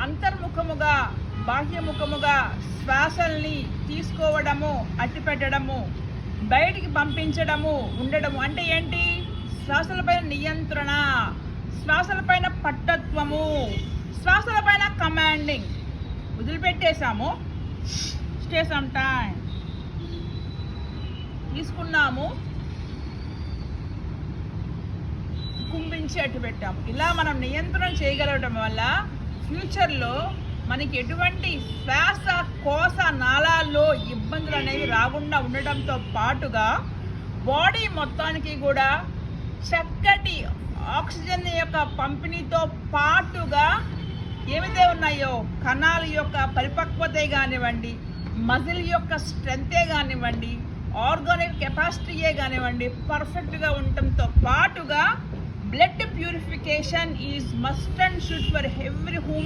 అంతర్ముఖముగా బాహ్యముఖముగా శ్వాసల్ని తీసుకోవడము, అట్టిపెట్టడము, బయటికి పంపించడము, ఉండడము అంటే ఏంటి? శ్వాసలపైన నియంత్రణ, శ్వాసలపైన పట్టత్వము, శ్వాసలపైన కమాండింగ్. వదిలిపెట్టేశాము, స్టే సమ్ టైం, తీసుకున్నాము, కుంభించి అట్టు పెట్టాము. ఇలా మనం నియంత్రణ చేయగలగడం వల్ల ఫ్యూచర్లో మనకి ఎటువంటి శ్వాస కోశ నాళాల్లో ఇబ్బందులు అనేవి రాకుండా ఉండడంతో పాటుగా బాడీ మొత్తానికి కూడా చక్కటి ఆక్సిజన్ యొక్క పంపిణీతో పాటుగా ఏమైతే ఉన్నాయో కణాల యొక్క పరిపక్వతే కానివ్వండి, మజిల్ యొక్క స్ట్రెంతే కానివ్వండి, ఆర్గానిక్ కెపాసిటీయే కానివ్వండి, పర్ఫెక్ట్గా ఉండటంతో పాటుగా blood purification is must and should for every human